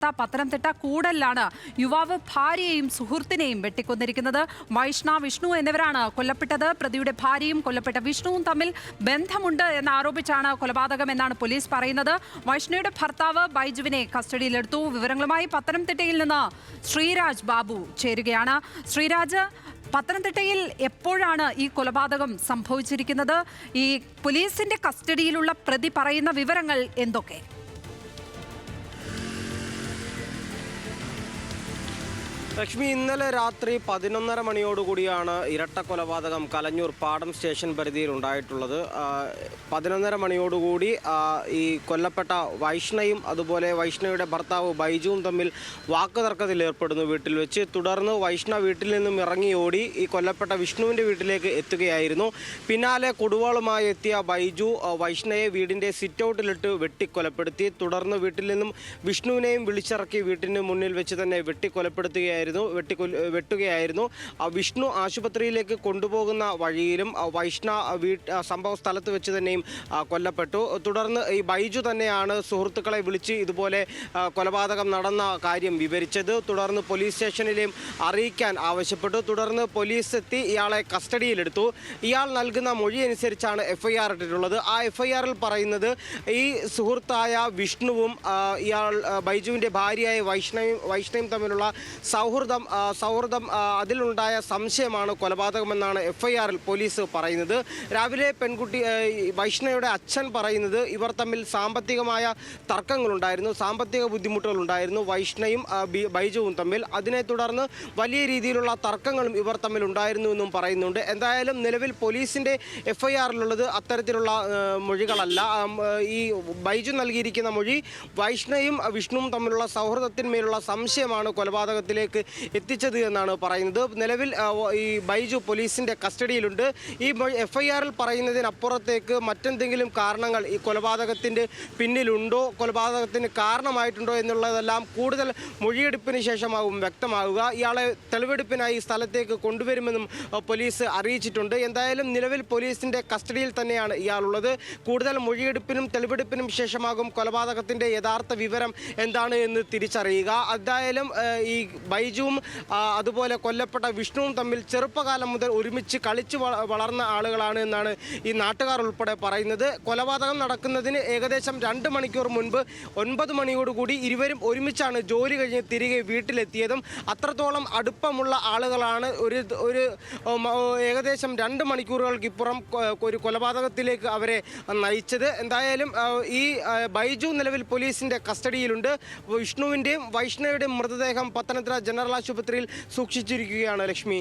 പത്തനംതിട്ട കൂടലിലാണ് യുവാവ് ഭാര്യയെയും സുഹൃത്തിനെയും വെട്ടിക്കൊന്നിരിക്കുന്നത്. വൈഷ്ണ, വിഷ്ണു എന്നിവരാണ് കൊല്ലപ്പെട്ടത്. പ്രതിയുടെ ഭാര്യയും കൊല്ലപ്പെട്ട വിഷ്ണുവും തമ്മിൽ ബന്ധമുണ്ട് എന്നാരോപിച്ചാണ് കൊലപാതകം എന്നാണ് പോലീസ് പറയുന്നത്. വൈഷ്ണയുടെ ഭർത്താവ് ബൈജുവിനെ കസ്റ്റഡിയിലെടുത്തു. വിവരങ്ങളുമായി പത്തനംതിട്ടയിൽ നിന്ന് ശ്രീരാജ് ബാബു ചേരുകയാണ്. ശ്രീരാജ്, പത്തനംതിട്ടയിൽ എപ്പോഴാണ് ഈ കൊലപാതകം സംഭവിച്ചിരിക്കുന്നത്? ഈ പോലീസിന്റെ കസ്റ്റഡിയിലുള്ള പ്രതി പറയുന്ന വിവരങ്ങൾ എന്തൊക്കെ? ലക്ഷ്മി, ഇന്നലെ രാത്രി 11:30 മണിയോടുകൂടിയാണ് ഇരട്ട കൊലപാതകം കലഞ്ഞൂർ പാടം സ്റ്റേഷൻ പരിധിയിൽ ഉണ്ടായിട്ടുള്ളത്. 11:30 മണിയോടുകൂടി ഈ കൊല്ലപ്പെട്ട വൈഷ്ണയും അതുപോലെ വൈഷ്ണയുടെ ഭർത്താവ് ബൈജുവും തമ്മിൽ വാക്കുതർക്കത്തിൽ ഏർപ്പെടുന്നു വീട്ടിൽ വെച്ച്. തുടർന്ന് വൈഷ്ണ വീട്ടിൽ നിന്നും ഇറങ്ങി ഓടി ഈ കൊല്ലപ്പെട്ട വിഷ്ണുവിൻ്റെ വീട്ടിലേക്ക് എത്തുകയായിരുന്നു. പിന്നാലെ കൊടുവാളുമായി എത്തിയ ബൈജു വൈഷ്ണയെ വീടിൻ്റെ സിറ്റൗട്ടിലിട്ട് വെട്ടിക്കൊലപ്പെടുത്തി. തുടർന്ന് വീട്ടിൽ നിന്നും വിഷ്ണുവിനെയും വിളിച്ചിറക്കി വീട്ടിന് മുന്നിൽ വെച്ച് തന്നെ വെട്ടുകയായിരുന്നു. വിഷ്ണു ആശുപത്രിയിലേക്ക് കൊണ്ടുപോകുന്ന വഴിയിലും വൈഷ്ണ സംഭവ സ്ഥലത്ത് വെച്ച് തന്നെയും കൊല്ലപ്പെട്ടു. തുടർന്ന് ഈ ബൈജു തന്നെയാണ് സുഹൃത്തുക്കളെ വിളിച്ച് ഇതുപോലെ കൊലപാതകം നടന്ന കാര്യം വിവരിച്ചത്. തുടർന്ന് പോലീസ് സ്റ്റേഷനിലെയും അറിയിക്കാൻ ആവശ്യപ്പെട്ടു. തുടർന്ന് പോലീസ് എത്തി ഇയാളെ കസ്റ്റഡിയിലെടുത്തു. ഇയാൾ നൽകുന്ന മൊഴി അനുസരിച്ചാണ് FIR ഇട്ടിട്ടുള്ളത്. ആ FIRൽ പറയുന്നത് ഈ സുഹൃത്തായ വിഷ്ണുവും ഇയാൾ ബൈജുവിൻ്റെ ഭാര്യയായ വൈഷ്ണയും തമ്മിലുള്ള സൗഹൃദം അതിലുണ്ടായ സംശയമാണ് കൊലപാതകമെന്നാണ് FIRൽ പോലീസ് പറയുന്നത്. രാവിലെ വൈഷ്ണയുടെ അച്ഛൻ പറയുന്നത് ഇവർ തമ്മിൽ സാമ്പത്തികമായ തർക്കങ്ങളുണ്ടായിരുന്നു, സാമ്പത്തിക ബുദ്ധിമുട്ടുകളുണ്ടായിരുന്നു വൈഷ്ണയും ബൈജുവും തമ്മിൽ. അതിനെ തുടർന്ന് വലിയ രീതിയിലുള്ള തർക്കങ്ങളും ഇവർ തമ്മിൽ ഉണ്ടായിരുന്നു എന്നും പറയുന്നുണ്ട്. എന്തായാലും നിലവിൽ പോലീസിൻ്റെ FIRലുള്ളത് അത്തരത്തിലുള്ള മൊഴികളല്ല. ഈ ബൈജു നൽകിയിരിക്കുന്ന മൊഴി വൈഷ്ണയും വിഷ്ണുവും തമ്മിലുള്ള സൗഹൃദത്തിന്മേലുള്ള സംശയമാണ് കൊലപാതകത്തിലേക്ക് എത്തിച്ചത് എന്നാണ് പറയുന്നത്. നിലവിൽ ഈ ബൈജു പോലീസിൻ്റെ കസ്റ്റഡിയിലുണ്ട്. ഈ FIRൽ പറയുന്നതിനപ്പുറത്തേക്ക് മറ്റെന്തെങ്കിലും കാരണങ്ങൾ ഈ കൊലപാതകത്തിൻ്റെ പിന്നിലുണ്ടോ, കൊലപാതകത്തിന് കാരണമായിട്ടുണ്ടോ എന്നുള്ളതെല്ലാം കൂടുതൽ മൊഴിയെടുപ്പിന് ശേഷമാകും വ്യക്തമാകുക. ഇയാളെ തെളിവെടുപ്പിനായി സ്ഥലത്തേക്ക് കൊണ്ടുവരുമെന്നും പോലീസ് അറിയിച്ചിട്ടുണ്ട്. എന്തായാലും നിലവിൽ പോലീസിൻ്റെ കസ്റ്റഡിയിൽ തന്നെയാണ് ഇയാളുള്ളത്. കൂടുതൽ മൊഴിയെടുപ്പിനും തെളിവെടുപ്പിനും ശേഷമാകും കൊലപാതകത്തിൻ്റെ യഥാർത്ഥ വിവരം എന്താണ് എന്ന് തിരിച്ചറിയുക. എന്തായാലും ഈ ബൈജുവും അതുപോലെ കൊല്ലപ്പെട്ട വിഷ്ണുവും തമ്മിൽ ചെറുപ്പകാലം മുതൽ ഒരുമിച്ച് കളിച്ചു വളർന്ന ആളുകളാണ് എന്നാണ് ഈ നാട്ടുകാർ ഉൾപ്പെടെ പറയുന്നത്. കൊലപാതകം നടക്കുന്നതിന് ഏകദേശം 2 മണിക്കൂർ മുൻപ് 9 മണിയോടുകൂടി ഇരുവരും ഒരുമിച്ചാണ് ജോലി കഴിഞ്ഞ് തിരികെ വീട്ടിലെത്തിയതും. അത്രത്തോളം അടുപ്പമുള്ള ആളുകളാണ് ഏകദേശം 2 മണിക്കൂറുകൾക്കിപ്പുറം ഒരു കൊലപാതകത്തിലേക്ക് അവരെ നയിച്ചത്. എന്തായാലും ഈ ബൈജു നിലവിൽ പോലീസിൻ്റെ കസ്റ്റഡിയിലുണ്ട്. വിഷ്ണുവിൻ്റെയും വൈഷ്ണയുടെയും മൃതദേഹം പത്തനംതിട്ട ജനറൽ ആശുപത്രിയിൽ സൂക്ഷിച്ചിരിക്കുകയാണ്. ലക്ഷ്മി.